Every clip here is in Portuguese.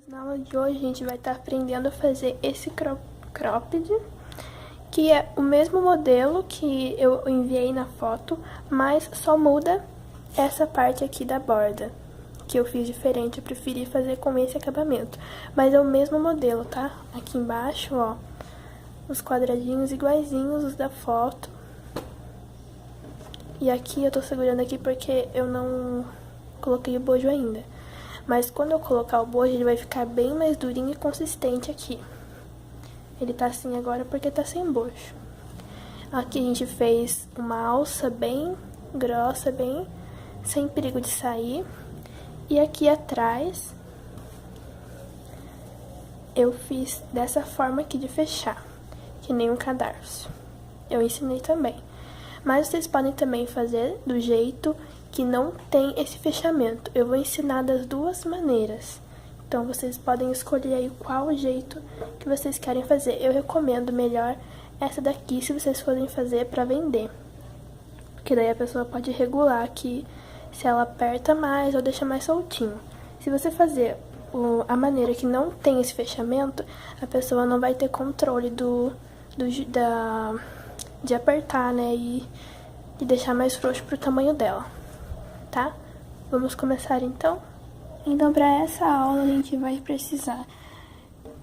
Na aula de hoje a gente vai estar aprendendo a fazer esse cropped, que é o mesmo modelo que eu enviei na foto, mas só muda essa parte aqui da borda, que eu fiz diferente, eu preferi fazer com esse acabamento. Mas é o mesmo modelo, tá? Aqui embaixo, ó, os quadradinhos iguaizinhos os da foto. E aqui eu tô segurando aqui porque eu não coloquei o bojo ainda. Mas quando eu colocar o bojo, ele vai ficar bem mais durinho e consistente aqui. Ele tá assim agora porque tá sem bojo. Aqui a gente fez uma alça bem grossa, bem sem perigo de sair. E aqui atrás, eu fiz dessa forma aqui de fechar, que nem um cadarço. Eu ensinei também. Mas vocês podem também fazer do jeito que não tem esse fechamento. Eu vou ensinar das duas maneiras. Então, vocês podem escolher aí qual jeito que vocês querem fazer. Eu recomendo melhor essa daqui se vocês forem fazer pra vender. Porque daí a pessoa pode regular aqui se ela aperta mais ou deixa mais soltinho. Se você fazer a maneira que não tem esse fechamento, a pessoa não vai ter controle de apertar, né, e deixar mais frouxo pro tamanho dela, tá? Vamos começar então? Então, para essa aula, a gente vai precisar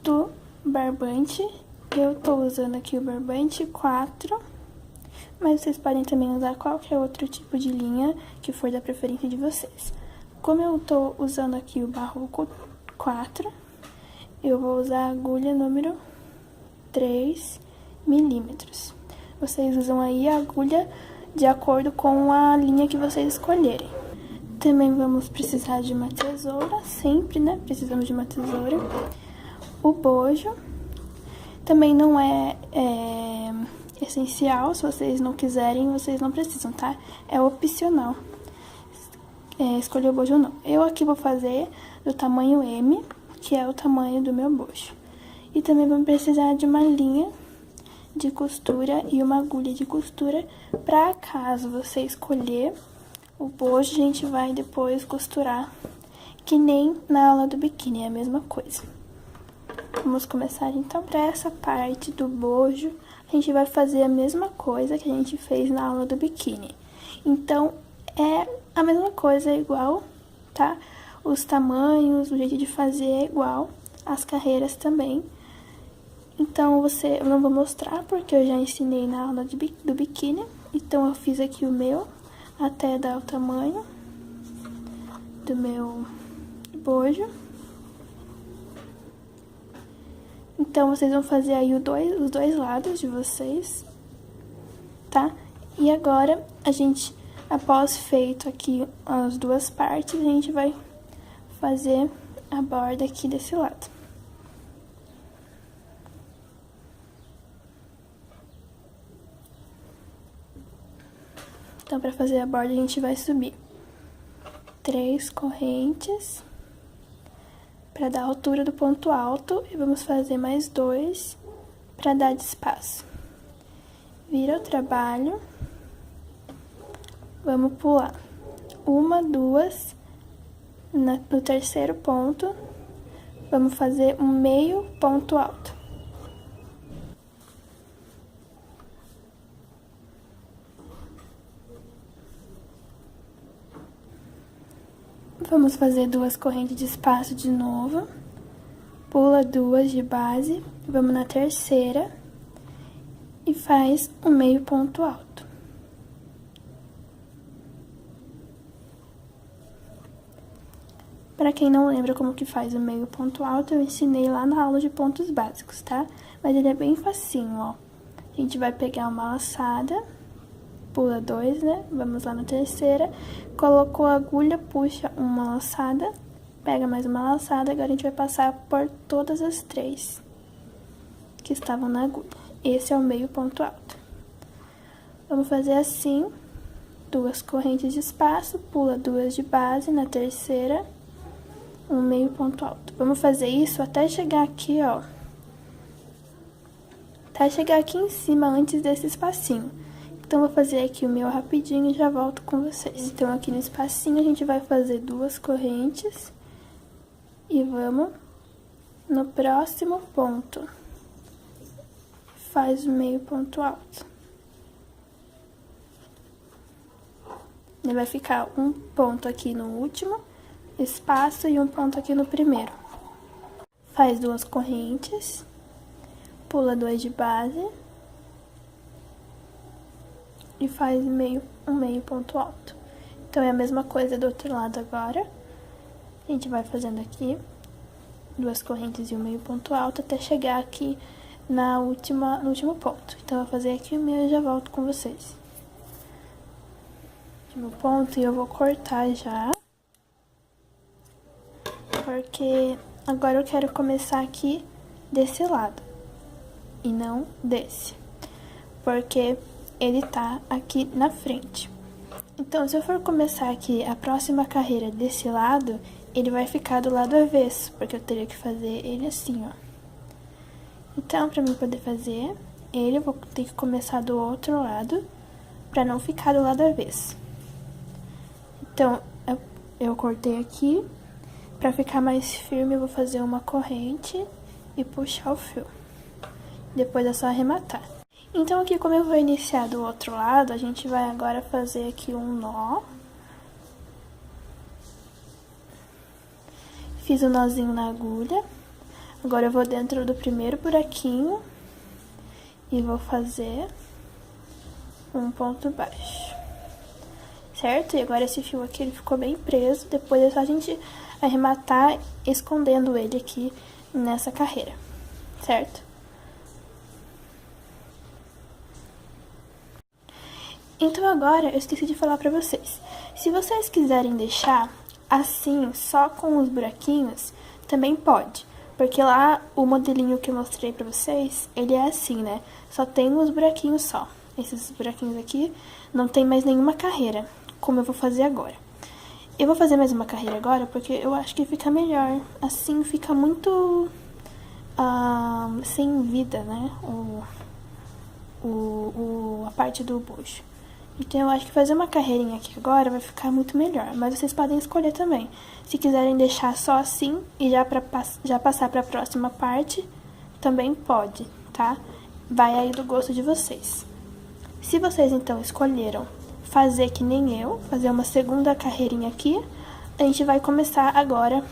do barbante. Eu tô usando aqui o barbante 4, mas vocês podem também usar qualquer outro tipo de linha que for da preferência de vocês. Como eu tô usando aqui o barroco 4, eu vou usar a agulha número 3 milímetros. Vocês usam aí a agulha de acordo com a linha que vocês escolherem. Também vamos precisar de uma tesoura, sempre, né? Precisamos de uma tesoura. O bojo também não é essencial, se vocês não quiserem, vocês não precisam, tá? É opcional escolher o bojo ou não. Eu aqui vou fazer do tamanho M, que é o tamanho do meu bojo. E também vamos precisar de uma linha de costura e uma agulha de costura, para caso você escolher o bojo, a gente vai depois costurar, que nem na aula do biquíni, é a mesma coisa. Vamos começar então. Para essa parte do bojo, a gente vai fazer a mesma coisa que a gente fez na aula do biquíni. Então, é a mesma coisa, é igual, tá? Os tamanhos, o jeito de fazer é igual, as carreiras também. Então, eu não vou mostrar, porque eu já ensinei na aula do biquíni. Então, eu fiz aqui o meu, até dar o tamanho do meu bojo. Então, vocês vão fazer aí os dois lados de vocês, tá? E agora, após feito aqui as duas partes, a gente vai fazer a borda aqui desse lado. Então, para fazer a borda, a gente vai subir 3 correntes para dar a altura do ponto alto e vamos fazer mais 2 para dar de espaço. Vira o trabalho, vamos pular 1, 2, no terceiro ponto, vamos fazer um meio ponto alto. Vamos fazer 2 correntes de espaço de novo, pula 2 de base, vamos na terceira e faz um meio ponto alto. Para quem não lembra como que faz o meio ponto alto, eu ensinei lá na aula de pontos básicos, tá? Mas ele é bem facinho, ó. A gente vai pegar uma laçada, pula 2, né? Vamos lá na terceira, colocou a agulha, puxa uma laçada, pega mais uma laçada, agora a gente vai passar por todas as 3 que estavam na agulha. Esse é o meio ponto alto. Vamos fazer assim, 2 correntes de espaço, pula 2 de base, na terceira, um meio ponto alto. Vamos fazer isso até chegar aqui, ó. Até chegar aqui em cima, antes desse espacinho. Então, vou fazer aqui o meu rapidinho e já volto com vocês. Então, aqui no espacinho, a gente vai fazer 2 correntes e vamos No próximo ponto, faz o meio ponto alto. Ele vai ficar um ponto aqui no último espaço e um ponto aqui no primeiro. Faz 2 correntes, pula 2 de base e faz um meio ponto alto. Então, é a mesma coisa do outro lado agora. A gente vai fazendo aqui 2 correntes e um meio ponto alto até chegar aqui no último ponto. Então, eu vou fazer aqui o meu e já volto com vocês. Último ponto, e eu vou cortar já. Porque agora eu quero começar aqui desse lado e não desse. Porque ele tá aqui na frente. Então, se eu for começar aqui a próxima carreira desse lado, ele vai ficar do lado avesso, porque eu teria que fazer ele assim, ó. Então, pra mim poder fazer ele, eu vou ter que começar do outro lado, pra não ficar do lado avesso. Então, eu cortei aqui, pra ficar mais firme, eu vou fazer uma corrente e puxar o fio. Depois é só arrematar. Então, aqui como eu vou iniciar do outro lado, a gente vai agora fazer aqui um nó. Fiz um nozinho na agulha. Agora eu vou dentro do primeiro buraquinho e vou fazer um ponto baixo. Certo? E agora esse fio aqui, ele ficou bem preso. Depois é só a gente arrematar escondendo ele aqui nessa carreira. Certo? Então, agora, eu esqueci de falar pra vocês. Se vocês quiserem deixar assim, só com os buraquinhos, também pode. Porque lá, o modelinho que eu mostrei pra vocês, ele é assim, né? Só tem os buraquinhos só. Esses buraquinhos aqui, não tem mais nenhuma carreira, como eu vou fazer agora. Eu vou fazer mais uma carreira agora, porque eu acho que fica melhor. Assim, fica muito sem vida, né? A parte do bojo. Então, eu acho que fazer uma carreirinha aqui agora vai ficar muito melhor. Mas vocês podem escolher também. Se quiserem deixar só assim e já passar para a próxima parte, também pode, tá? Vai aí do gosto de vocês. Se vocês, então, escolheram fazer que nem eu, fazer uma segunda carreirinha aqui, a gente vai começar agora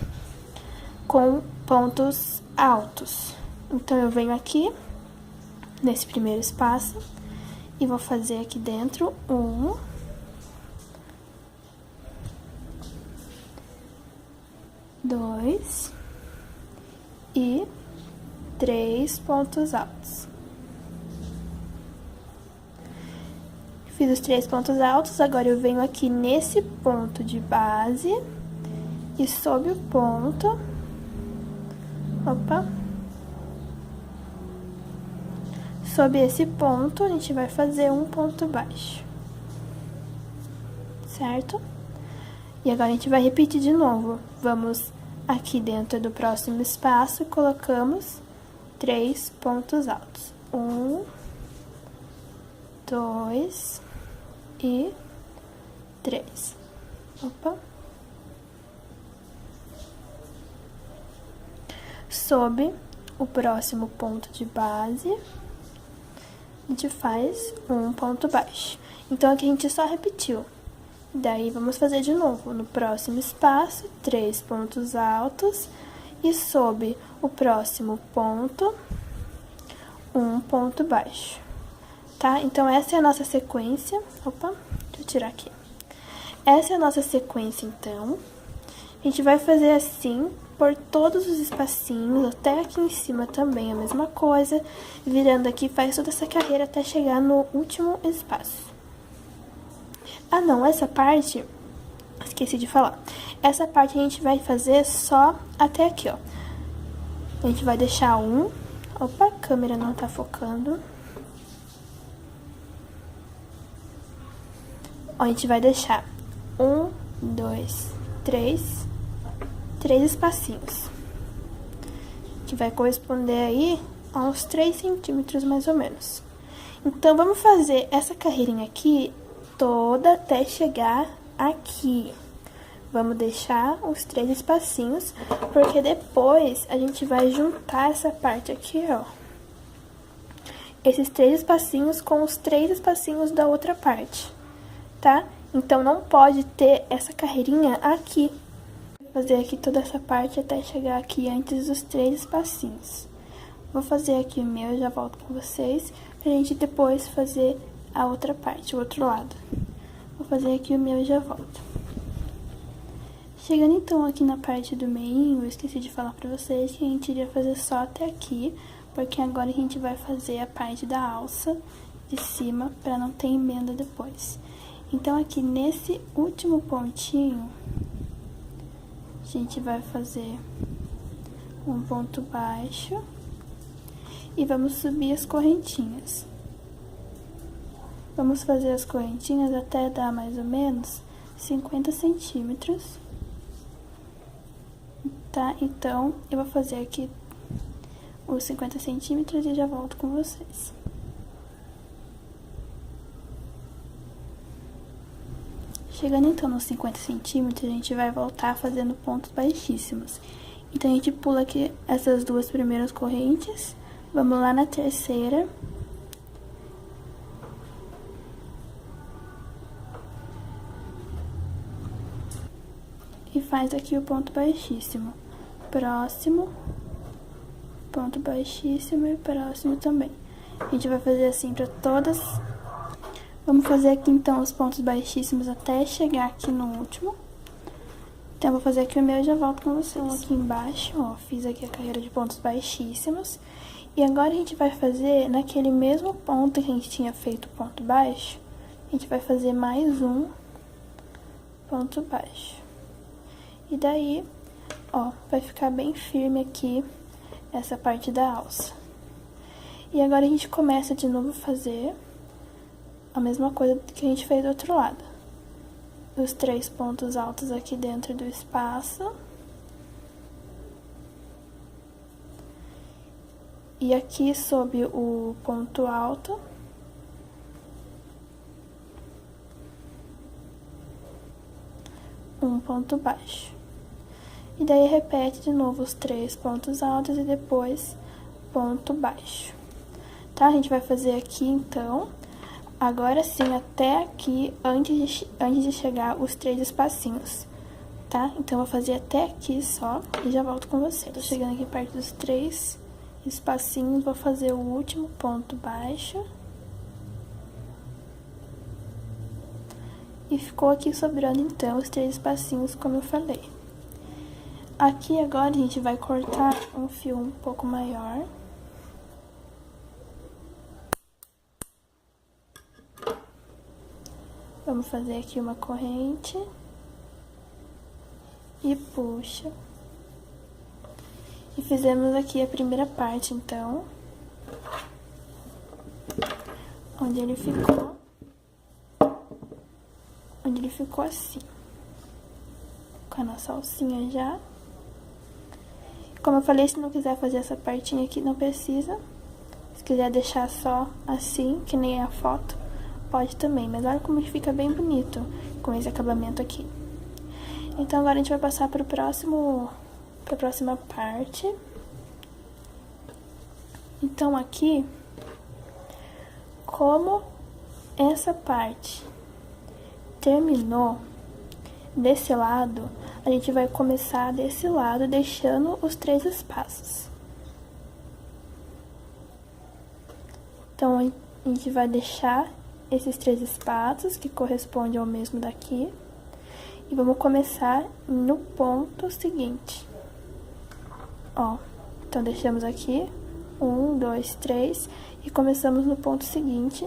com pontos altos. Então, eu venho aqui, nesse primeiro espaço, e vou fazer aqui dentro 1, 2 e 3 pontos altos. Fiz os 3 pontos altos, agora eu venho aqui nesse ponto de base e sob o ponto, sob esse ponto, a gente vai fazer um ponto baixo, certo? E agora a gente vai repetir de novo. Vamos aqui dentro do próximo espaço e colocamos 3 pontos altos. 1, 2 e 3. Sob o próximo ponto de base, a gente faz um ponto baixo. Então, aqui a gente só repetiu. Daí, vamos fazer de novo. No próximo espaço, 3 pontos altos. E sob o próximo ponto, um ponto baixo. Tá? Então, essa é a nossa sequência. Deixa eu tirar aqui. Essa é a nossa sequência, então. A gente vai fazer assim por todos os espacinhos, até aqui em cima também a mesma coisa. Virando aqui, faz toda essa carreira até chegar no último espaço. Ah, não, essa parte, esqueci de falar. Essa parte a gente vai fazer só até aqui, ó. A gente vai deixar a câmera não tá focando. Ó, a gente vai deixar 1, 2, 3 espacinhos, que vai corresponder aí a uns 3 centímetros mais ou menos. Então, vamos fazer essa carreirinha aqui toda até chegar aqui. vamos deixar os 3 espacinhos, porque depois a gente vai juntar essa parte aqui, ó. Esses 3 espacinhos com os 3 espacinhos da outra parte, tá? Então, não pode ter essa carreirinha aqui. Vou fazer aqui toda essa parte até chegar aqui antes dos 3 espacinhos. Vou fazer aqui o meu e já volto com vocês, pra gente depois fazer a outra parte, o outro lado. Vou fazer aqui o meu e já volto. Chegando então aqui na parte do meinho, eu esqueci de falar pra vocês que a gente iria fazer só até aqui, porque agora a gente vai fazer a parte da alça de cima, pra não ter emenda depois. Então, aqui nesse último pontinho, a gente vai fazer um ponto baixo e vamos subir as correntinhas. Vamos fazer as correntinhas até dar mais ou menos 50 centímetros, tá? Então, eu vou fazer aqui os 50 centímetros e já volto com vocês. Chegando então nos 50 centímetros, a gente vai voltar fazendo pontos baixíssimos. Então, a gente pula aqui essas 2 primeiras correntes, vamos lá na terceira. E faz aqui o ponto baixíssimo. Próximo, ponto baixíssimo e próximo também. A gente vai fazer assim para todas. Vamos fazer aqui então os pontos baixíssimos até chegar aqui no último. Então, eu vou fazer aqui o meu e já volto com vocês. Então, aqui embaixo, ó, fiz aqui a carreira de pontos baixíssimos. E agora a gente vai fazer naquele mesmo ponto que a gente tinha feito o ponto baixo, a gente vai fazer mais um ponto baixo. E daí, ó, vai ficar bem firme aqui essa parte da alça. E agora a gente começa de novo a fazer a mesma coisa que a gente fez do outro lado. Os 3 pontos altos aqui dentro do espaço. E aqui sob o ponto alto. Um ponto baixo. E daí repete de novo os 3 pontos altos e depois ponto baixo. Tá? A gente vai fazer aqui então. Agora sim, até aqui, antes de chegar os 3 espacinhos, tá? Então, eu vou fazer até aqui só e já volto com você. Tô chegando aqui perto dos 3 espacinhos, vou fazer o último ponto baixo. E ficou aqui sobrando, então, os 3 espacinhos, como eu falei. Aqui, agora, a gente vai cortar um fio um pouco maior. Vamos fazer aqui uma corrente e puxa. E fizemos aqui a primeira parte, então, onde ele ficou assim, com a nossa alcinha já. Como eu falei, se não quiser fazer essa partinha aqui, não precisa. Se quiser deixar só assim, que nem a foto, pode também, mas olha como fica bem bonito com esse acabamento aqui. Então, agora a gente vai passar para a próxima parte. Então, aqui, como essa parte terminou desse lado, a gente vai começar desse lado, deixando os 3 espaços. Então, a gente vai deixar esses 3 espaços, que correspondem ao mesmo daqui. E vamos começar no ponto seguinte. Ó, então deixamos aqui 1, 2, 3 e começamos no ponto seguinte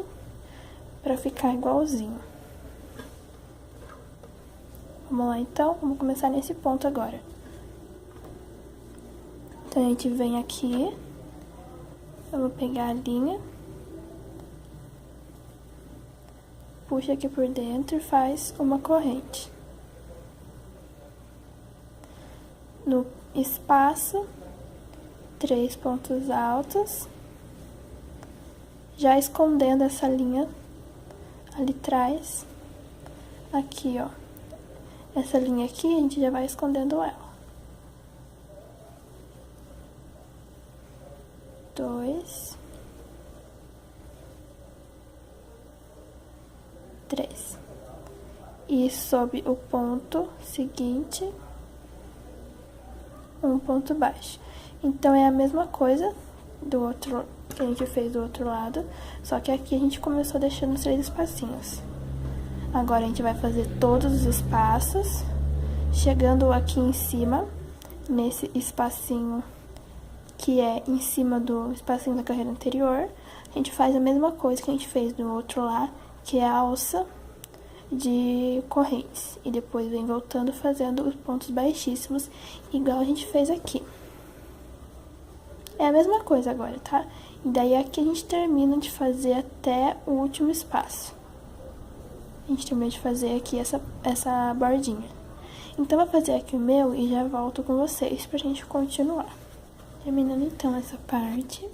pra ficar igualzinho. Vamos lá então, vamos começar nesse ponto agora. Então a gente vem aqui, vamos pegar a linha, puxa aqui por dentro e faz uma corrente. No espaço, 3 pontos altos, já escondendo essa linha ali atrás, aqui ó, essa linha aqui, a gente já vai escondendo ela. 2, 3. E sob o ponto seguinte, um ponto baixo. Então, é a mesma coisa do outro que a gente fez do outro lado, só que aqui a gente começou deixando os 3 espacinhos. Agora, a gente vai fazer todos os espaços, chegando aqui em cima, nesse espacinho que é em cima do espacinho da carreira anterior, a gente faz a mesma coisa que a gente fez do outro lá, que é a alça de correntes. E depois vem voltando fazendo os pontos baixíssimos, igual a gente fez aqui. É a mesma coisa agora, tá? E daí aqui a gente termina de fazer até o último espaço. A gente termina de fazer aqui essa bordinha. Então, vou fazer aqui o meu e já volto com vocês pra gente continuar. Terminando então essa parte.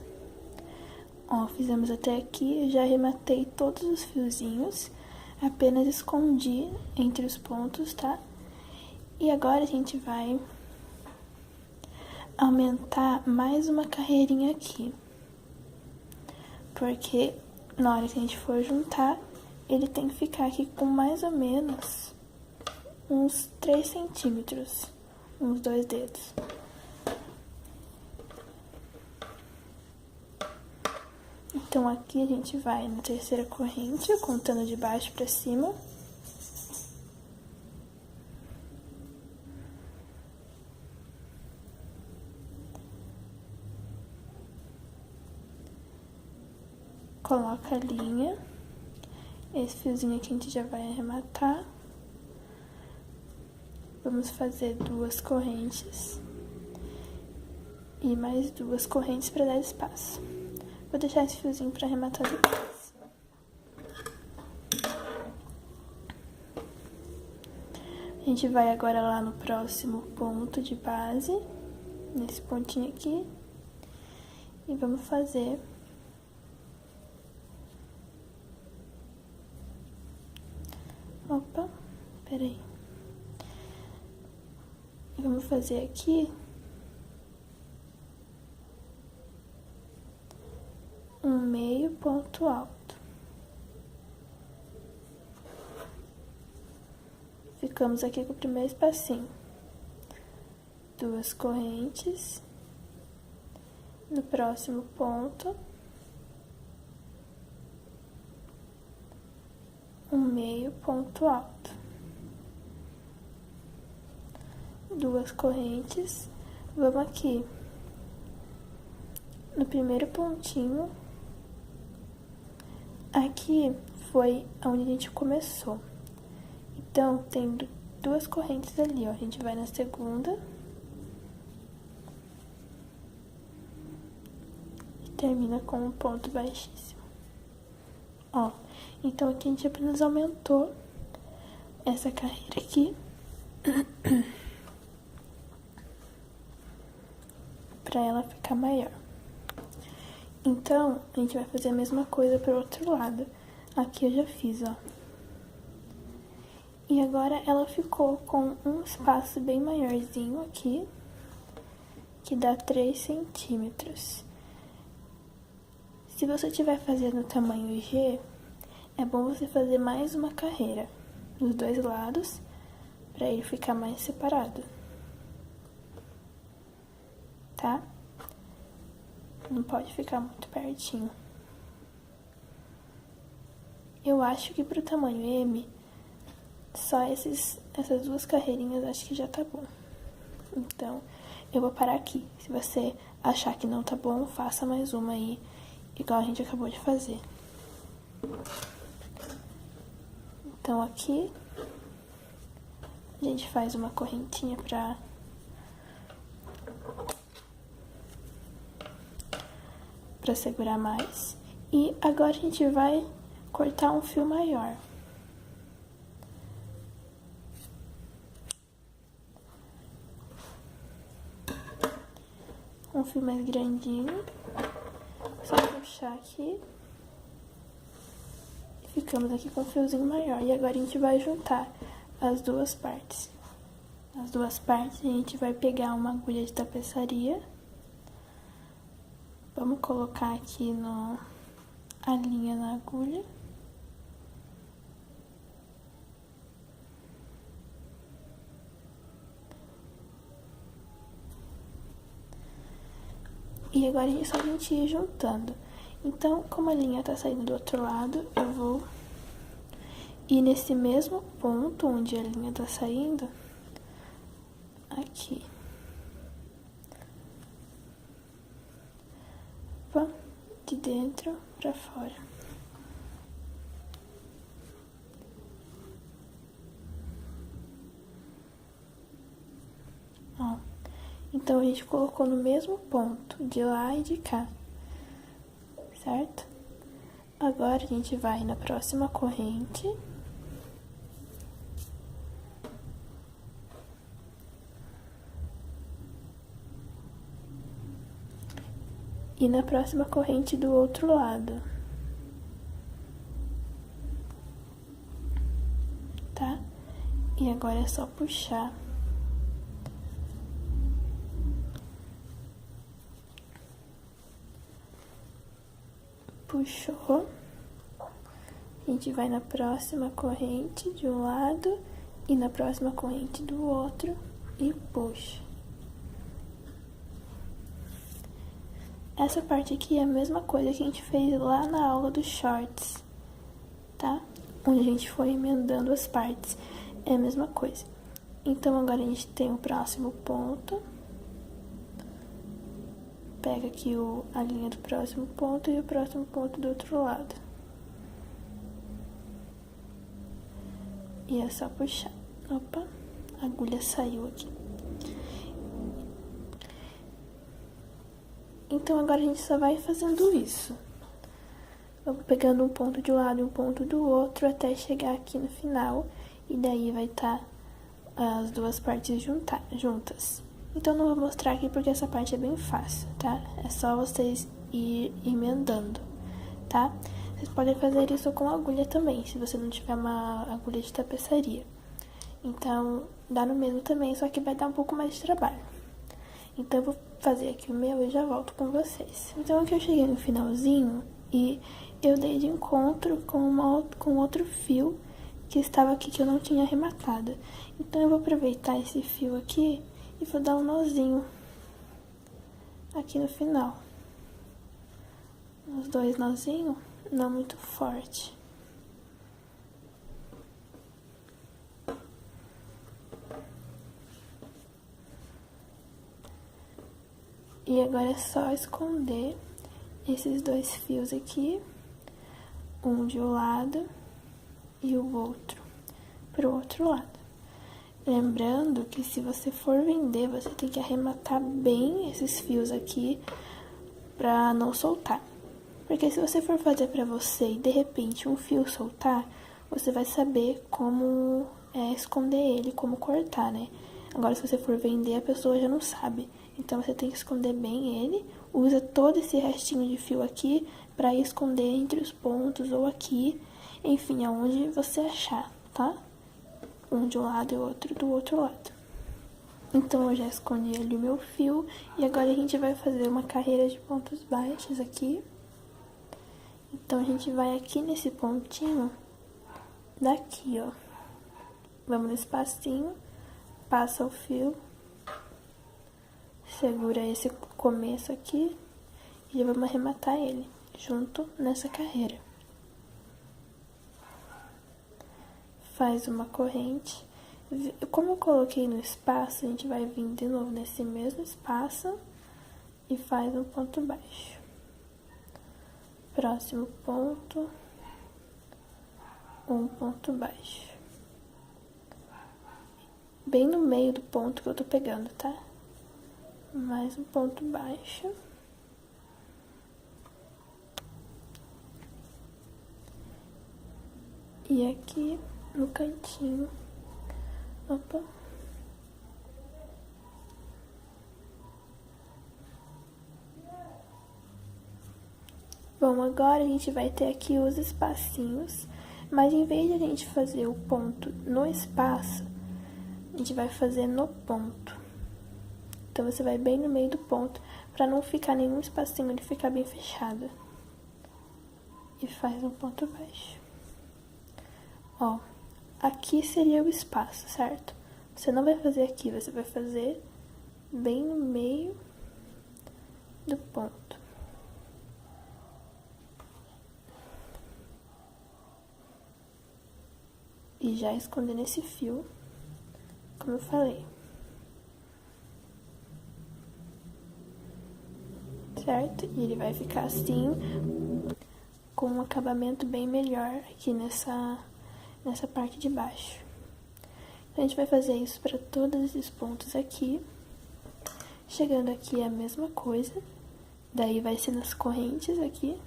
Ó, fizemos até aqui, eu já arrematei todos os fiozinhos. Apenas escondi entre os pontos, tá? E agora a gente vai aumentar mais uma carreirinha aqui. Porque na hora que a gente for juntar, ele tem que ficar aqui com mais ou menos uns 3 centímetros, uns 2 dedos. Então, aqui a gente vai na terceira corrente, contando de baixo pra cima. Coloca a linha. Esse fiozinho aqui a gente já vai arrematar. Vamos fazer 2 correntes. E mais 2 correntes pra dar espaço. Vou deixar esse fiozinho pra arrematar depois. A gente vai agora lá no próximo ponto de base, nesse pontinho aqui, e vamos fazer opa, peraí. E vamos fazer aqui um meio ponto alto. Ficamos aqui com o primeiro espacinho. 2 correntes. No próximo ponto, um meio ponto alto. 2 correntes. Vamos aqui no primeiro pontinho. Aqui foi onde a gente começou. Então, tem 2 correntes ali, ó. A gente vai na segunda. E termina com um ponto baixíssimo. Ó, então aqui a gente apenas aumentou essa carreira aqui. Pra ela ficar maior. Então, a gente vai fazer a mesma coisa pro outro lado. Aqui eu já fiz, ó. E agora ela ficou com um espaço bem maiorzinho aqui, que dá 3 centímetros. Se você estiver fazendo tamanho G, é bom você fazer mais uma carreira nos 2 lados, pra ele ficar mais separado. Tá? Não pode ficar muito pertinho. Eu acho que pro tamanho M, só essas 2 carreirinhas acho que já tá bom. Então, eu vou parar aqui. Se você achar que não tá bom, faça mais uma aí, igual a gente acabou de fazer. Então, aqui, a gente faz uma correntinha pra segurar mais. E agora a gente vai cortar um fio maior. Um fio mais grandinho. Só puxar aqui. E ficamos aqui com um fiozinho maior. E agora a gente vai juntar as 2 partes. as duas partes, a gente vai pegar uma agulha de tapeçaria. Vamos colocar aqui a linha na agulha. E agora é só a gente ir juntando. Então, como a linha tá saindo do outro lado, eu vou ir nesse mesmo ponto onde a linha tá saindo, aqui. Opa, de dentro pra fora. Ó. Então, a gente colocou no mesmo ponto, de lá e de cá, certo? Agora, a gente vai na próxima corrente. E na próxima corrente do outro lado. Tá? E agora é só puxar. Puxou, a gente vai na próxima corrente de um lado e na próxima corrente do outro e puxa. Essa parte aqui é a mesma coisa que a gente fez lá na aula dos shorts, tá? Onde a gente foi emendando as partes, é a mesma coisa. Então agora a gente tem o próximo ponto. Pega aqui a linha do próximo ponto e o próximo ponto do outro lado. E é só puxar. Opa, a agulha saiu aqui. Então agora a gente só vai fazendo isso. Vamos pegando um ponto de um lado e um ponto do outro até chegar aqui no final. E daí vai estar as duas partes juntas. Então, não vou mostrar aqui porque essa parte é bem fácil, tá? É só vocês ir emendando, tá? Vocês podem fazer isso com agulha também, se você não tiver uma agulha de tapeçaria. Então, dá no mesmo também, só que vai dar um pouco mais de trabalho. Então, eu vou fazer aqui o meu e já volto com vocês. Então, aqui eu cheguei no finalzinho e eu dei de encontro com outro fio que estava aqui que eu não tinha arrematado. Então, eu vou aproveitar esse fio aqui e vou dar um nozinho aqui no final. Os dois nozinhos, não muito forte. E agora é só esconder esses dois fios aqui, um de um lado e o outro pro outro lado. Lembrando que se você for vender, você tem que arrematar bem esses fios aqui pra não soltar. Porque se você for fazer pra você e de repente um fio soltar, você vai saber como esconder ele, como cortar, né? Agora, se você for vender, a pessoa já não sabe. Então, você tem que esconder bem ele. Usa todo esse restinho de fio aqui pra esconder entre os pontos ou aqui. Enfim, aonde você achar, tá? Um de um lado e o outro do outro lado. Então, eu já escondi ali o meu fio. E agora a gente vai fazer uma carreira de pontos baixos aqui. Então, a gente vai aqui nesse pontinho daqui, ó. Vamos no espacinho, passa o fio, segura esse começo aqui e já vamos arrematar ele junto nessa carreira. Faz uma corrente. Como eu coloquei no espaço, a gente vai vir de novo nesse mesmo espaço e faz um ponto baixo. Próximo ponto, um ponto baixo. Bem no meio do ponto que eu tô pegando, tá? Mais um ponto baixo. E aqui no cantinho. Opa. Bom, agora a gente vai ter aqui os espacinhos, mas em vez de a gente fazer o ponto no espaço, a gente vai fazer no ponto. Então, você vai bem no meio do ponto, pra não ficar nenhum espacinho, ele ficar bem fechado. E faz um ponto baixo. Ó, aqui seria o espaço, certo? Você não vai fazer aqui, você vai fazer bem no meio do ponto. E já escondendo esse fio, como eu falei. Certo? E ele vai ficar assim, com um acabamento bem melhor aqui nessa parte de baixo. Então, a gente vai fazer isso para todos esses pontos aqui. Chegando aqui é a mesma coisa. Daí vai ser nas correntes aqui.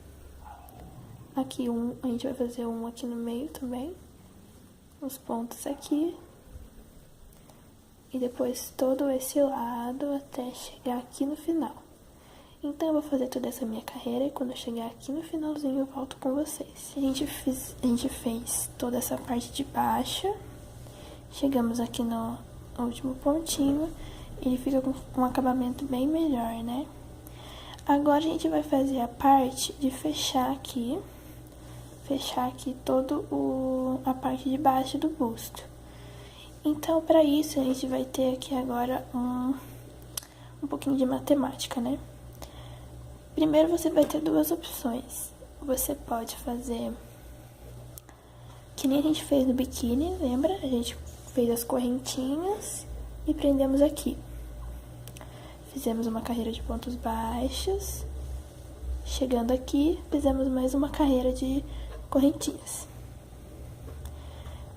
Aqui a gente vai fazer um aqui no meio também. Os pontos aqui. E depois todo esse lado até chegar aqui no final. Então, eu vou fazer toda essa minha carreira e quando eu chegar aqui no finalzinho eu volto com vocês. A gente fez toda essa parte de baixo. Chegamos aqui no último pontinho. Ele fica com um acabamento bem melhor, né? Agora, a gente vai fazer a parte de fechar aqui. Fechar aqui a parte de baixo do busto. Então, para isso, a gente vai ter aqui agora um pouquinho de matemática, né? Primeiro, você vai ter duas opções. Você pode fazer que nem a gente fez no biquíni, lembra? A gente fez as correntinhas e prendemos aqui. Fizemos uma carreira de pontos baixos. Chegando aqui, fizemos mais uma carreira de correntinhas.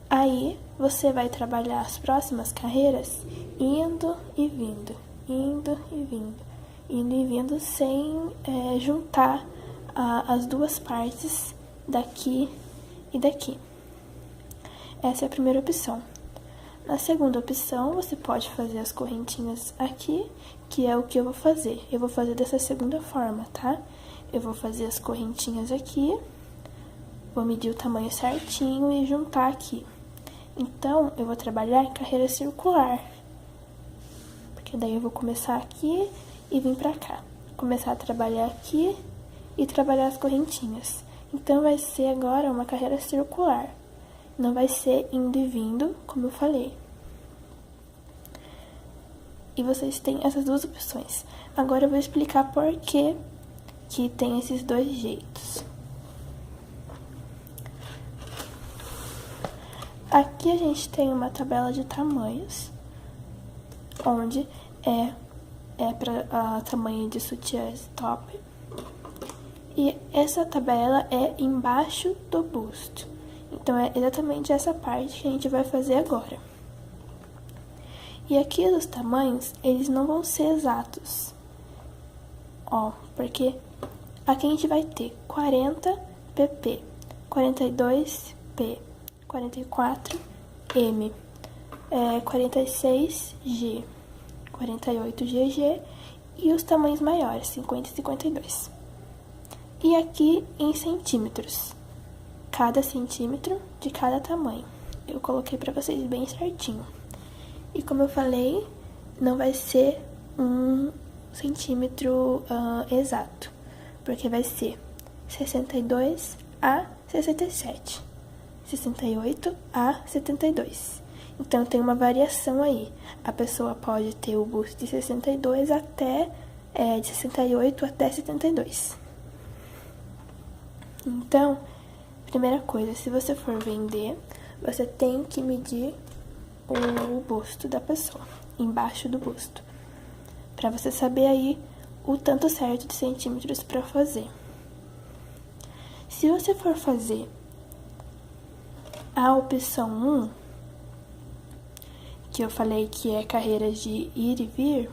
Aí, você vai trabalhar as próximas carreiras indo e vindo, indo e vindo. Indo e vindo sem juntar as duas partes daqui e daqui. Essa é a primeira opção. Na segunda opção, você pode fazer as correntinhas aqui, que é o que eu vou fazer. Eu vou fazer dessa segunda forma, tá? Eu vou fazer as correntinhas aqui, vou medir o tamanho certinho e juntar aqui. Então, eu vou trabalhar em carreira circular. Porque daí eu vou começar aqui e vim pra cá. Começar a trabalhar aqui e trabalhar as correntinhas. Então, vai ser agora uma carreira circular. Não vai ser indo e vindo, como eu falei. E vocês têm essas duas opções. Agora, eu vou explicar por que tem esses dois jeitos. Aqui a gente tem uma tabela de tamanhos, onde é para tamanho de sutiãs top. E essa tabela é embaixo do busto. Então, é exatamente essa parte que a gente vai fazer agora. E aqui os tamanhos, eles não vão ser exatos. Ó, porque aqui a gente vai ter 40 pp, 42 p, 44 m, 46 g, 48 GG e os tamanhos maiores, 50 e 52. E aqui em centímetros, cada centímetro de cada tamanho. Eu coloquei pra vocês bem certinho. E como eu falei, não vai ser um centímetro exato, porque vai ser 62 a 67, 68 a 72. Então, tem uma variação aí. A pessoa pode ter o busto de 62 até, de 68 até 72. Então, primeira coisa, se você for vender, você tem que medir o busto da pessoa, embaixo do busto, pra você saber aí o tanto certo de centímetros pra fazer. Se você for fazer a opção 1, que eu falei que é carreiras de ir e vir,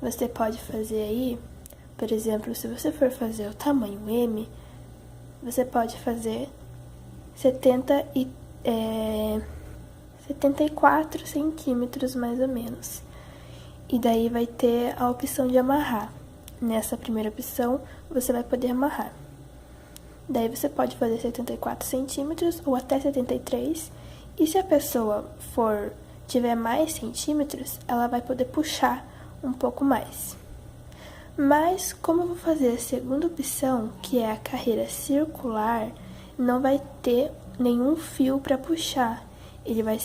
você pode fazer aí, por exemplo, se você for fazer o tamanho M, você pode fazer 74 centímetros mais ou menos. E daí vai ter a opção de amarrar. Nessa primeira opção, você vai poder amarrar. Daí você pode fazer 74 centímetros ou até 73. E se a pessoa for tiver mais centímetros, ela vai poder puxar um pouco mais. Mas, como eu vou fazer a segunda opção, que é a carreira circular, não vai ter nenhum fio para puxar. Ele vai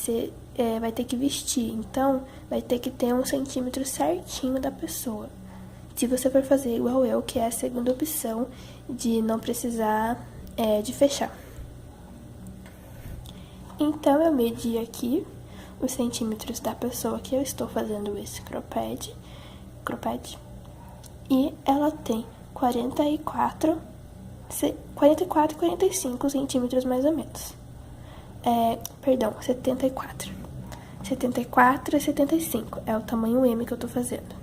ter que vestir, então vai ter que ter um centímetro certinho da pessoa. Se você for fazer igual eu, que é a segunda opção, de não precisar de fechar. Então, eu medi aqui os centímetros da pessoa que eu estou fazendo esse cropped, e ela tem 44 e 45 centímetros mais ou menos. Perdão, 74. 74 e 75 é o tamanho M que eu tô fazendo.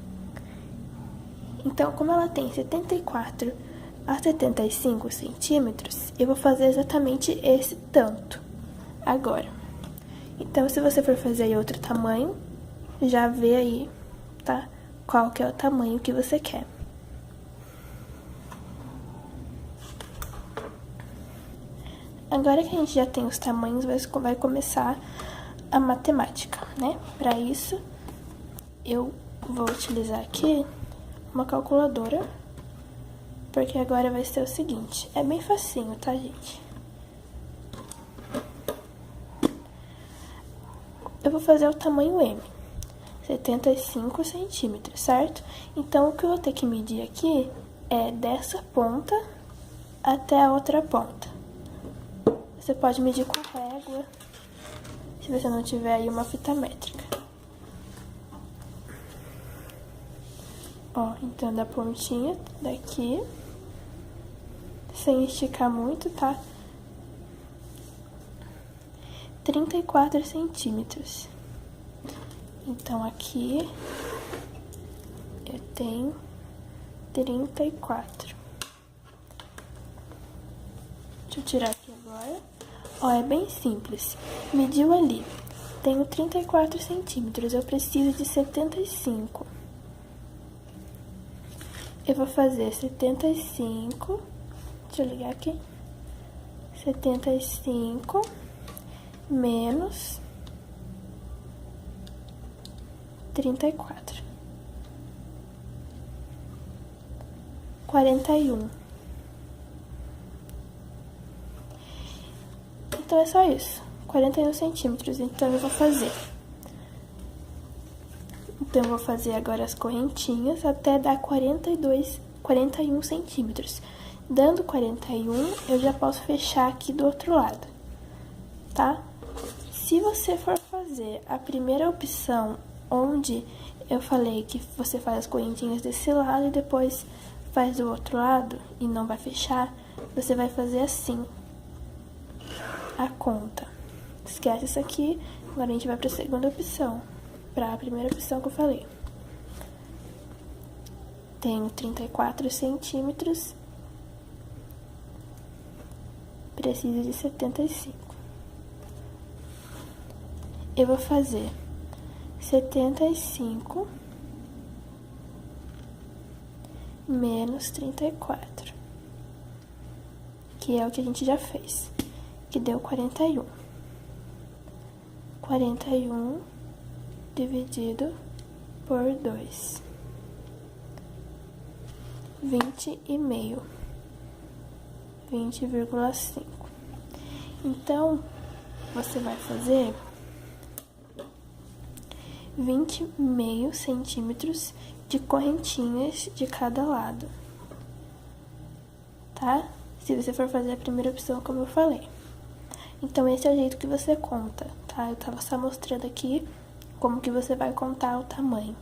Então, como ela tem 74 a 75 centímetros, eu vou fazer exatamente esse tanto agora. Então, se você for fazer aí outro tamanho, já vê aí, tá? Qual que é o tamanho que você quer. Agora que a gente já tem os tamanhos, vai começar a matemática, né? Para isso, eu vou utilizar aqui uma calculadora, porque agora vai ser o seguinte, é bem facinho, tá, gente? Eu vou fazer o tamanho M, 75 centímetros, certo? Então, o que eu vou ter que medir aqui é dessa ponta até a outra ponta. Você pode medir com régua, se você não tiver aí uma fita métrica. Ó, então da pontinha daqui, sem esticar muito, tá? 34 centímetros. Então aqui eu tenho 34. Deixa eu tirar aqui agora. Ó, é bem simples. Mediu ali. Tenho 34 centímetros. Eu preciso de 75. Eu vou fazer 75. Deixa eu ligar aqui. 75 menos 34. 41. Então, é só isso. 41 centímetros. Então, eu vou fazer. Então, eu vou fazer agora as correntinhas até dar 41 centímetros. Dando 41, eu já posso fechar aqui do outro lado, tá? Se você for fazer a primeira opção, onde eu falei que você faz as correntinhas desse lado e depois faz do outro lado e não vai fechar, você vai fazer assim a conta. Esquece isso aqui, agora a gente vai para a segunda opção, para a primeira opção que eu falei. Tenho 34 centímetros, preciso de 75. Eu vou fazer 75 menos 34, que é o que a gente já fez, que deu 41. 41 dividido por 2. 20,5. 20,5. Então, você vai fazer 20,5 centímetros de correntinhas de cada lado, tá? Se você for fazer a primeira opção, como eu falei. Então, esse é o jeito que você conta, tá? Eu tava só mostrando aqui como que você vai contar o tamanho.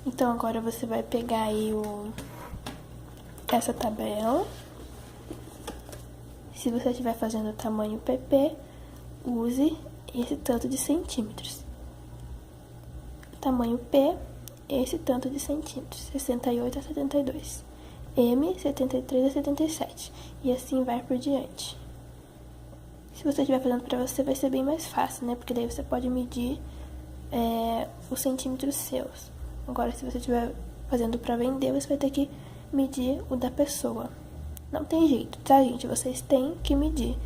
Então, agora você vai pegar aí essa tabela. Se você estiver fazendo o tamanho PP, use esse tanto de centímetros. Tamanho P, esse tanto de centímetros, 68 a 72. M, 73 a 77. E assim vai por diante. Se você estiver fazendo pra você, vai ser bem mais fácil, né? Porque daí você pode medir os centímetros seus. Agora, se você estiver fazendo pra vender, você vai ter que medir o da pessoa. Não tem jeito, tá, gente? Vocês têm que medir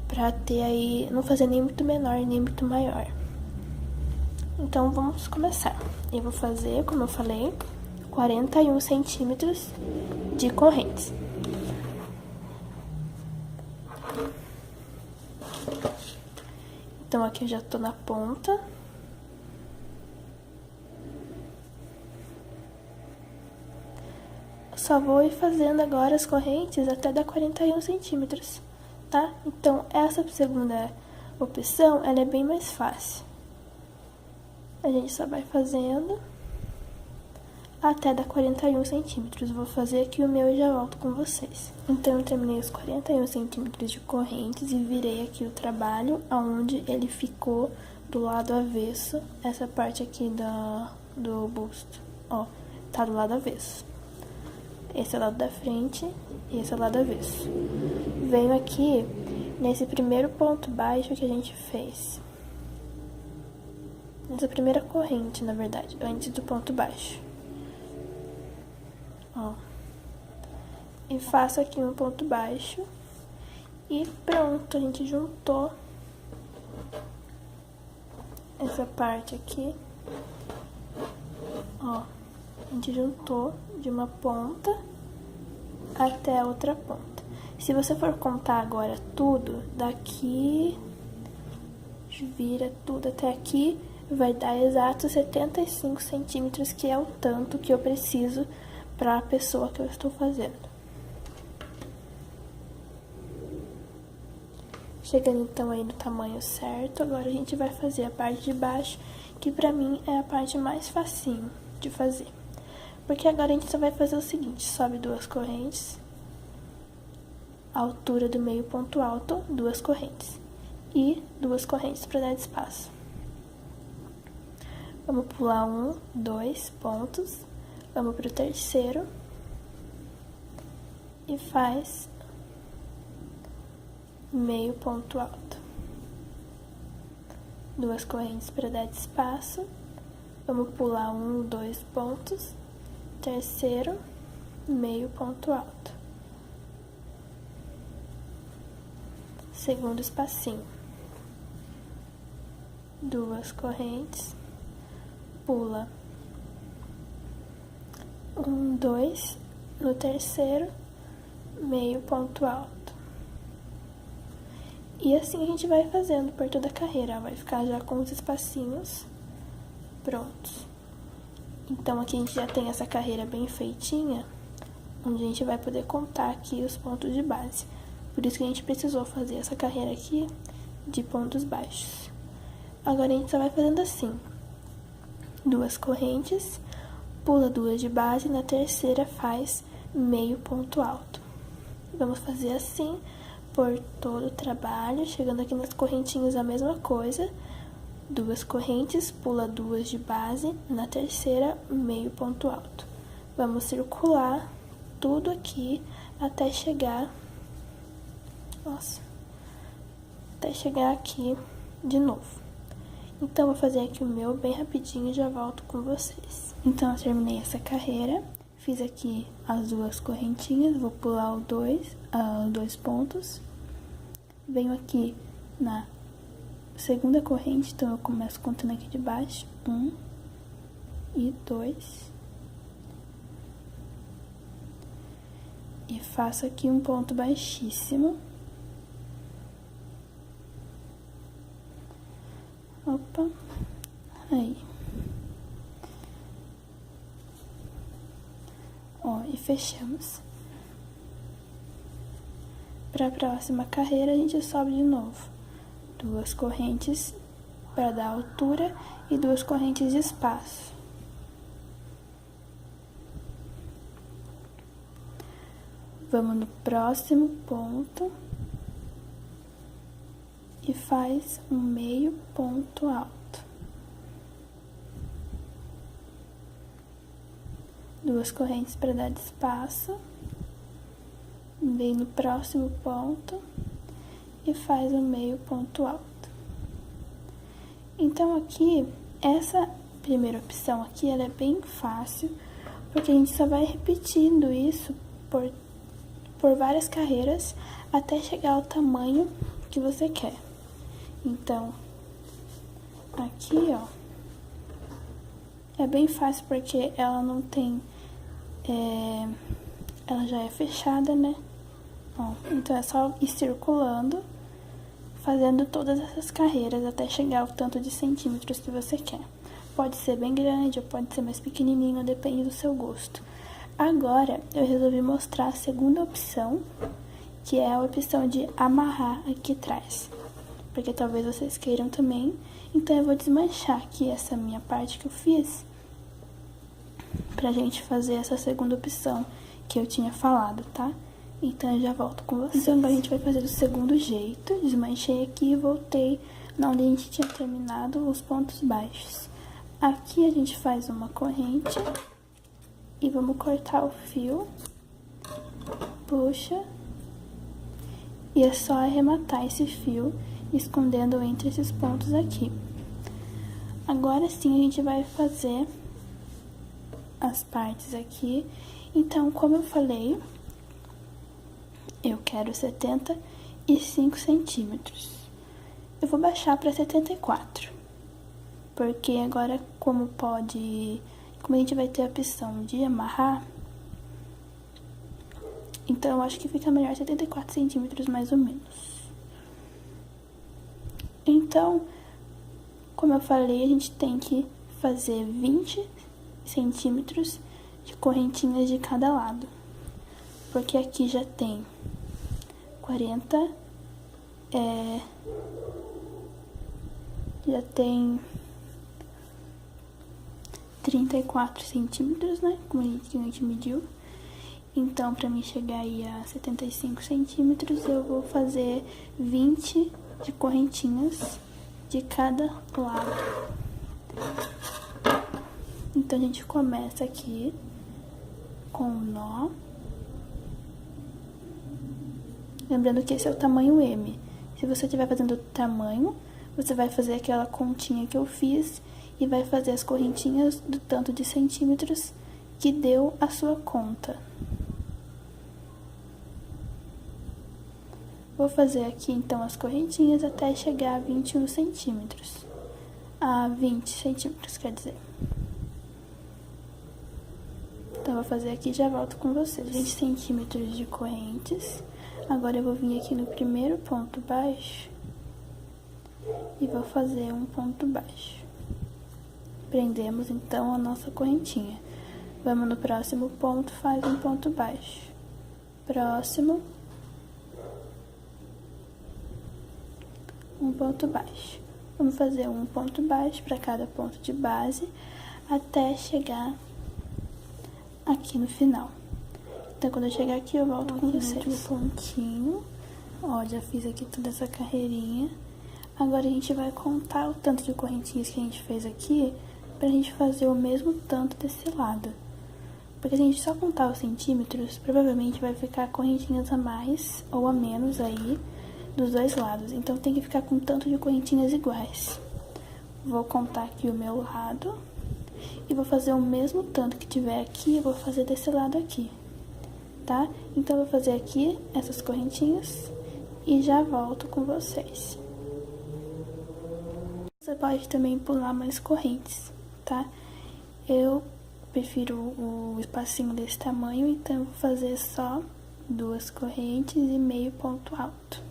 pra ter aí, não fazer nem muito menor, nem muito maior. Então, vamos começar. Eu vou fazer, como eu falei, 41 centímetros de correntes. Então, aqui eu já tô na ponta. Só vou ir fazendo agora as correntes até dar 41 centímetros, tá? Então, essa segunda opção, ela é bem mais fácil. A gente só vai fazendo até dar 41 centímetros. Vou fazer aqui o meu e já volto com vocês. Então, eu terminei os 41 centímetros de correntes e virei aqui o trabalho, aonde ele ficou do lado avesso, essa parte aqui do busto, ó, tá do lado avesso. Esse é o lado da frente e esse é o lado avesso. Venho aqui nesse primeiro ponto baixo que a gente fez. Nessa primeira corrente, na verdade, antes do ponto baixo. Ó. E faço aqui um ponto baixo. E pronto, a gente juntou essa parte aqui. Ó. A gente juntou de uma ponta até a outra ponta. Se você for contar agora tudo, daqui, vira tudo até aqui, vai dar exato 75 centímetros, que é o tanto que eu preciso para a pessoa que eu estou fazendo. Chegando então aí no tamanho certo, agora a gente vai fazer a parte de baixo, que pra mim é a parte mais facinho de fazer. Porque agora a gente só vai fazer o seguinte, sobe duas correntes, a altura do meio ponto alto, duas correntes, e duas correntes para dar espaço. Vamos pular 1, 2 pontos, vamos pro terceiro, e faz meio ponto alto. Duas correntes para dar espaço, vamos pular 1, 2 pontos, terceiro, meio ponto alto. Segundo espacinho. Duas correntes, pula 1, 2, no terceiro, meio ponto alto. E assim a gente vai fazendo por toda a carreira, vai ficar já com os espacinhos prontos. Então, aqui a gente já tem essa carreira bem feitinha, onde a gente vai poder contar aqui os pontos de base. Por isso que a gente precisou fazer essa carreira aqui de pontos baixos. Agora, a gente só vai fazendo assim. Duas correntes, pula duas de base, na terceira faz meio ponto alto. Vamos fazer assim por todo o trabalho, chegando aqui nas correntinhas a mesma coisa. Duas correntes, pula duas de base, na terceira, meio ponto alto. Vamos circular tudo aqui até chegar, até chegar aqui de novo. Então, vou fazer aqui o meu bem rapidinho e já volto com vocês. Então, eu terminei essa carreira, fiz aqui as duas correntinhas, vou pular dois pontos, venho aqui na segunda corrente, então eu começo contando aqui de baixo, 1 e 2, e faço aqui um ponto baixíssimo. Opa, aí. Ó, e fechamos. Para a próxima carreira, a gente sobe de novo. Duas correntes para dar altura e duas correntes de espaço. Vamos no próximo ponto e faz um meio ponto alto. Duas correntes para dar espaço. Vem no próximo ponto e faz um meio ponto alto. Então, aqui, essa primeira opção aqui, ela é bem fácil, porque a gente só vai repetindo isso por várias carreiras até chegar ao tamanho que você quer. Então, aqui, ó, É bem fácil porque ela não tem... ela já é fechada, né? Ó, então é só ir circulando, fazendo todas essas carreiras até chegar ao tanto de centímetros que você quer. Pode ser bem grande ou pode ser mais pequenininho, depende do seu gosto. Agora, eu resolvi mostrar a segunda opção, que é a opção de amarrar aqui atrás. Porque talvez vocês queiram também. Então, eu vou desmanchar aqui essa minha parte que eu fiz, pra gente fazer essa segunda opção que eu tinha falado, tá? Então, eu já volto com vocês. Então, agora a gente vai fazer do segundo jeito. Desmanchei aqui e voltei na onde a gente tinha terminado os pontos baixos. Aqui a gente faz uma corrente e vamos cortar o fio, puxa, e é só arrematar esse fio, escondendo entre esses pontos aqui. Agora sim a gente vai fazer as partes aqui. Então, como eu falei, eu quero 75 centímetros. Eu vou baixar para 74. Porque agora, como a gente vai ter a opção de amarrar, então eu acho que fica melhor 74 centímetros mais ou menos. Então, como eu falei, a gente tem que fazer 20 centímetros de correntinhas de cada lado. Porque aqui já tem 40, já tem 34 centímetros, né? Como a gente mediu. Então, pra mim chegar aí a 75 centímetros, eu vou fazer 20 de correntinhas de cada lado. Então, a gente começa aqui com o nó. Lembrando que esse é o tamanho M. Se você estiver fazendo o tamanho, você vai fazer aquela continha que eu fiz e vai fazer as correntinhas do tanto de centímetros que deu a sua conta. Vou fazer aqui então as correntinhas até chegar a 21 centímetros. A 20 centímetros, quer dizer. Então, vou fazer aqui e já volto com vocês. 20 centímetros de correntes. Agora eu vou vir aqui no primeiro ponto baixo e vou fazer um ponto baixo. Prendemos então a nossa correntinha. Vamos no próximo ponto, faz um ponto baixo. Próximo. Um ponto baixo. Vamos fazer um ponto baixo para cada ponto de base até chegar aqui no final. Então, quando eu chegar aqui, eu volto com vocês. No pontinho. Ó, já fiz aqui toda essa carreirinha. Agora a gente vai contar o tanto de correntinhas que a gente fez aqui pra gente fazer o mesmo tanto desse lado. Porque se a gente só contar os centímetros, provavelmente vai ficar correntinhas a mais ou a menos aí dos dois lados. Então tem que ficar com tanto de correntinhas iguais. Vou contar aqui o meu lado e vou fazer o mesmo tanto que tiver aqui, eu vou fazer desse lado aqui, tá? Então eu vou fazer aqui essas correntinhas e já volto com vocês. Você pode também pular mais correntes, tá? Eu prefiro o espacinho desse tamanho, então eu vou fazer só 2 correntes e meio ponto alto.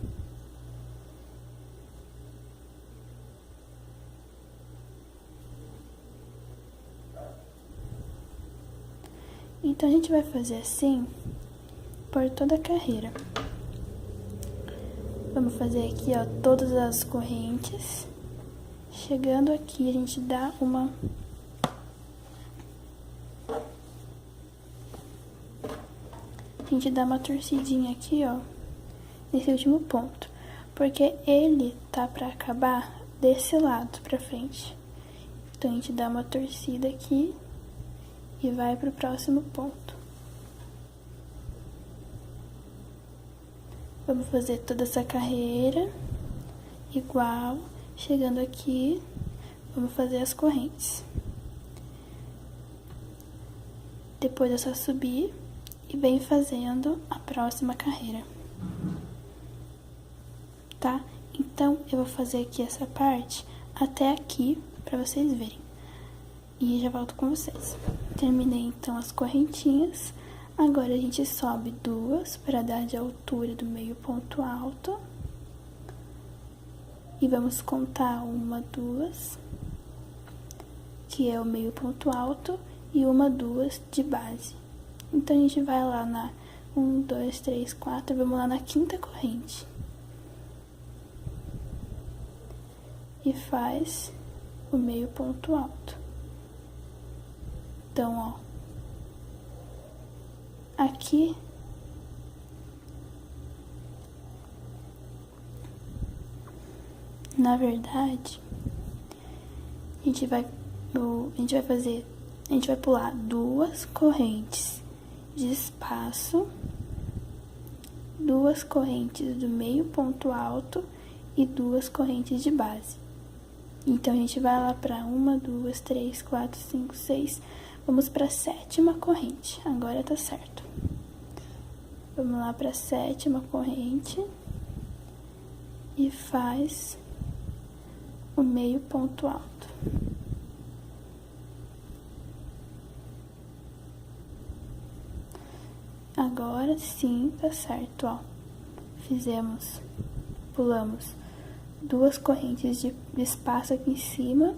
Então, a gente vai fazer assim por toda a carreira. Vamos fazer aqui, ó, todas as correntes. Chegando aqui, a gente dá uma... A gente dá uma torcidinha aqui, ó, nesse último ponto. Porque ele tá pra acabar desse lado pra frente. Então, a gente dá uma torcida aqui e vai pro próximo ponto. Vamos fazer toda essa carreira igual. Chegando aqui, vamos fazer as correntes. Depois é só subir e vem fazendo a próxima carreira, tá? Então, eu vou fazer aqui essa parte até aqui, pra vocês verem. e já volto com vocês. Terminei então as correntinhas. Agora a gente sobe duas para dar de altura do meio ponto alto. E vamos contar uma, duas, que é o meio ponto alto, e uma, duas de base. Então a gente vai lá na 1, 2, 3, 4, vamos lá na quinta corrente. E faz o meio ponto alto. Então, ó, aqui na verdade a gente vai pular duas correntes de espaço, duas correntes do meio ponto alto e duas correntes de base. Então a gente vai lá para 1, 2, 3, 4, 5, 6. Vamos para a sétima corrente. Agora tá certo. Vamos lá para a sétima corrente e faz o meio ponto alto. Agora sim tá certo, ó. Pulamos duas correntes de espaço aqui em cima,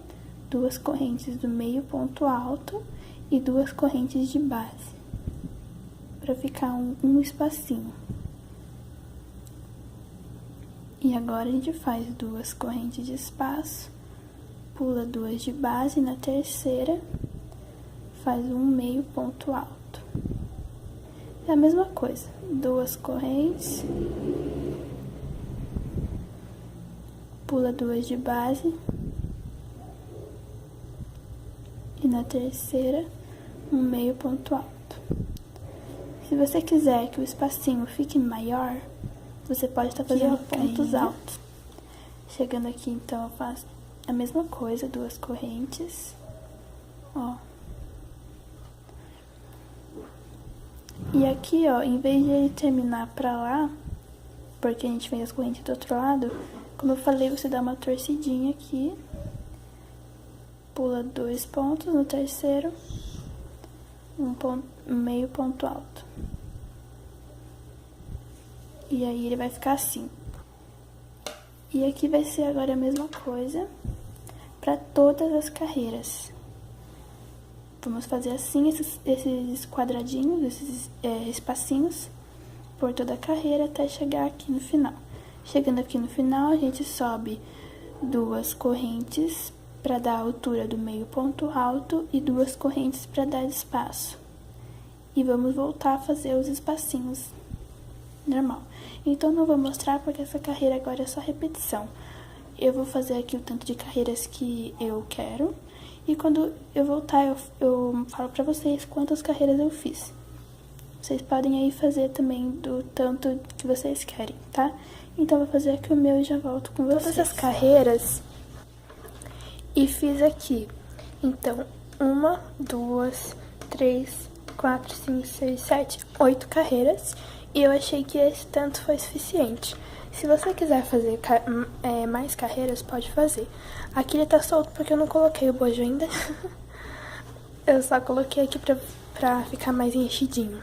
duas correntes do meio ponto alto e duas correntes de base, para ficar um espacinho. E agora a gente faz duas correntes de espaço, pula duas de base, na terceira faz um meio ponto alto. É a mesma coisa, duas correntes, pula duas de base e na terceira um meio ponto alto. Se você quiser que o espacinho fique maior, você pode estar fazendo pontos altos. Chegando aqui, então, eu faço a mesma coisa, duas correntes, ó. E aqui, ó, em vez de ele terminar pra lá, porque a gente fez as correntes do outro lado, como eu falei, você dá uma torcidinha aqui, pula dois pontos, no terceiro, um meio ponto alto. E aí ele vai ficar assim. E aqui vai ser agora a mesma coisa para todas as carreiras. Vamos fazer assim esses quadradinhos, esses espacinhos por toda a carreira até chegar aqui no final. Chegando aqui no final, a gente sobe duas correntes para dar a altura do meio ponto alto e duas correntes para dar espaço. E vamos voltar a fazer os espacinhos normal. Então não vou mostrar porque essa carreira agora é só repetição. Eu vou fazer aqui o tanto de carreiras que eu quero. E quando eu voltar, eu falo pra vocês quantas carreiras eu fiz. Vocês podem aí fazer também do tanto que vocês querem, tá? Então, eu vou fazer aqui o meu e já volto com vocês. Todas as carreiras e fiz aqui. Então, 1, 2, 3, 4, 5, 6, 7, 8 carreiras. E eu achei que esse tanto foi suficiente. Se você quiser fazer mais carreiras, pode fazer. Aqui ele tá solto porque eu não coloquei o bojo ainda. Eu só coloquei aqui pra ficar mais enchidinho.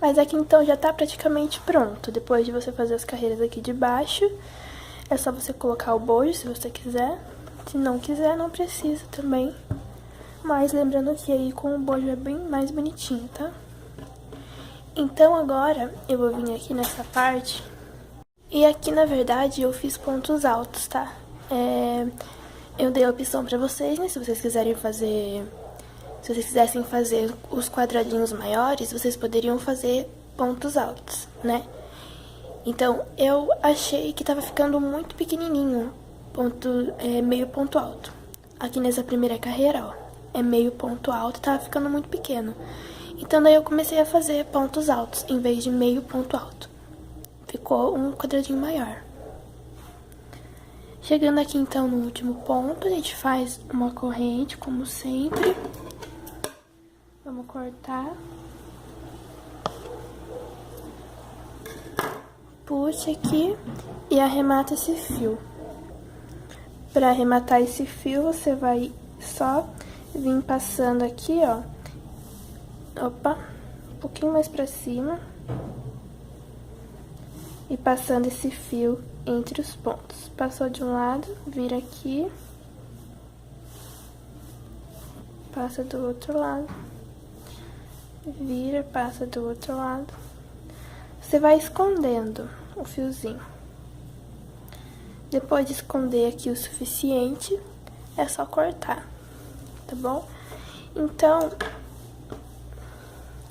Mas aqui então já tá praticamente pronto. Depois de você fazer as carreiras aqui de baixo, é só você colocar o bojo se você quiser. Se não quiser, não precisa também. Mas lembrando que aí com o bojo é bem mais bonitinho, tá? Então agora eu vou vir aqui nessa parte. E aqui na verdade eu fiz pontos altos, tá? Eu dei a opção pra vocês, né? Se vocês quiserem fazer... Se vocês quisessem fazer os quadradinhos maiores, vocês poderiam fazer pontos altos, né? Então, eu achei que tava ficando muito pequenininho, meio ponto alto. Aqui nessa primeira carreira, ó, é meio ponto alto, tava ficando muito pequeno. Então, daí eu comecei a fazer pontos altos, em vez de meio ponto alto. Ficou um quadradinho maior. Chegando aqui, então, no último ponto, a gente faz uma corrente, como sempre. Vamos cortar. Puxa aqui e arremata esse fio. Pra arrematar esse fio, você vai só vir passando aqui, ó. Opa, um pouquinho mais pra cima. E passando esse fio entre os pontos. Passou de um lado, vira aqui. Passa do outro lado. Vira, passa do outro lado. Você vai escondendo o fiozinho. Depois de esconder aqui o suficiente, é só cortar, tá bom? Então,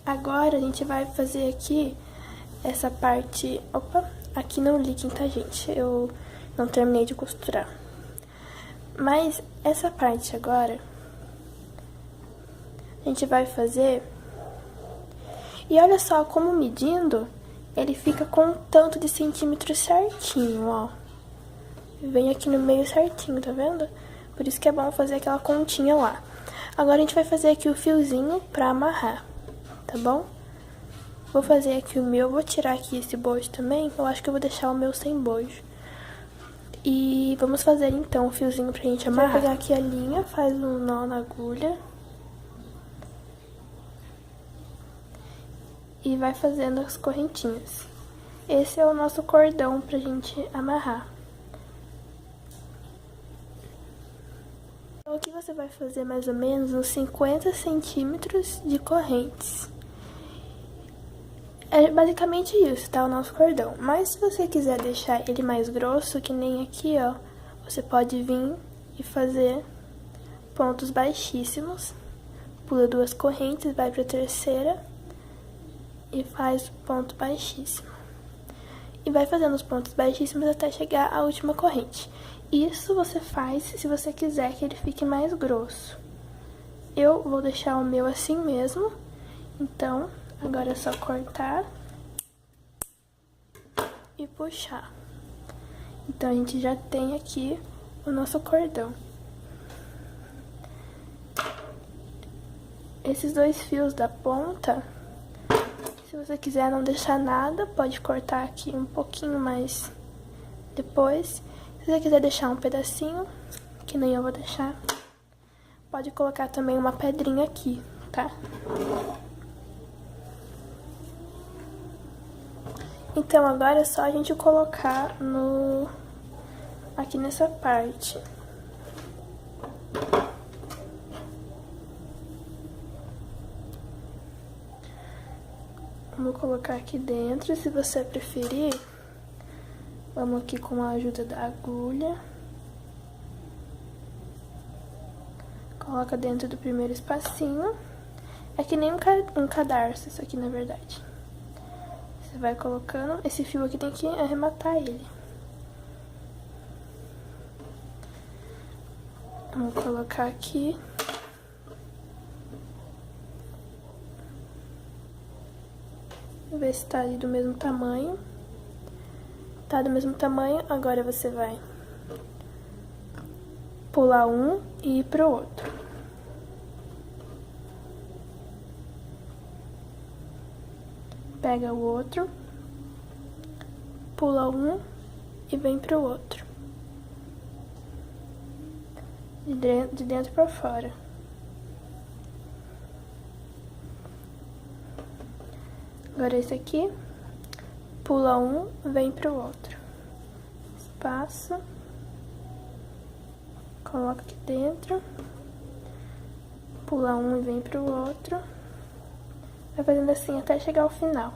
agora a gente vai fazer aqui essa parte... Opa, aqui no líquen, tá, gente? Eu não terminei de costurar. Mas essa parte agora, a gente vai fazer... E olha só, como medindo, ele fica com um tanto de centímetros certinho, ó. Vem aqui no meio certinho, tá vendo? Por isso que é bom fazer aquela continha lá. Agora a gente vai fazer aqui o fiozinho pra amarrar, tá bom? Vou fazer aqui o meu, vou tirar aqui esse bojo também. Eu acho que eu vou deixar o meu sem bojo. E vamos fazer então o fiozinho pra gente amarrar. Vai pegar aqui a linha, faz um nó na agulha. E vai fazendo as correntinhas. Esse é o nosso cordão pra gente amarrar. Então aqui você vai fazer mais ou menos uns 50 centímetros de correntes. É basicamente isso, tá? O nosso cordão. Mas se você quiser deixar ele mais grosso, que nem aqui, ó, você pode vir e fazer pontos baixíssimos. Pula 2 correntes, vai pra terceira e faz ponto baixíssimo. E vai fazendo os pontos baixíssimos até chegar à última corrente. Isso você faz se você quiser que ele fique mais grosso. Eu vou deixar o meu assim mesmo. Então, agora é só cortar e puxar. Então, a gente já tem aqui o nosso cordão. Esses 2 fios da ponta... Se você quiser não deixar nada, pode cortar aqui um pouquinho mais depois. Se você quiser deixar um pedacinho, que nem eu vou deixar, pode colocar também uma pedrinha aqui, tá? Então, agora é só a gente colocar aqui nessa parte. Vou colocar aqui dentro, se você preferir, vamos aqui com a ajuda da agulha. Coloca dentro do primeiro espacinho. É que nem um cadarço isso aqui, na verdade. Você vai colocando, esse fio aqui tem que arrematar ele. Vamos colocar aqui. Ver se tá ali do mesmo tamanho. Tá do mesmo tamanho, agora você vai pular um e ir pro outro. Pega o outro, pula um e vem pro outro. De dentro pra fora. Agora esse aqui, pula um, vem pro outro. Espaço. Coloca aqui dentro. Pula um e vem pro outro. Vai fazendo assim até chegar ao final.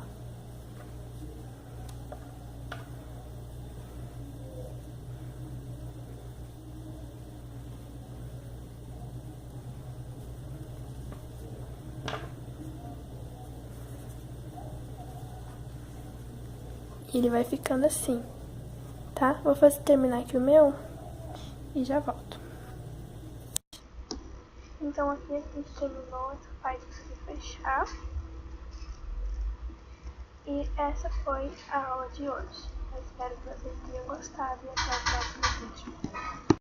E ele vai ficando assim, tá? Vou terminar aqui o meu e já volto. Então aqui a gente terminou essa parte de fechar. E essa foi a aula de hoje. Eu espero que vocês tenham gostado e até o próximo vídeo.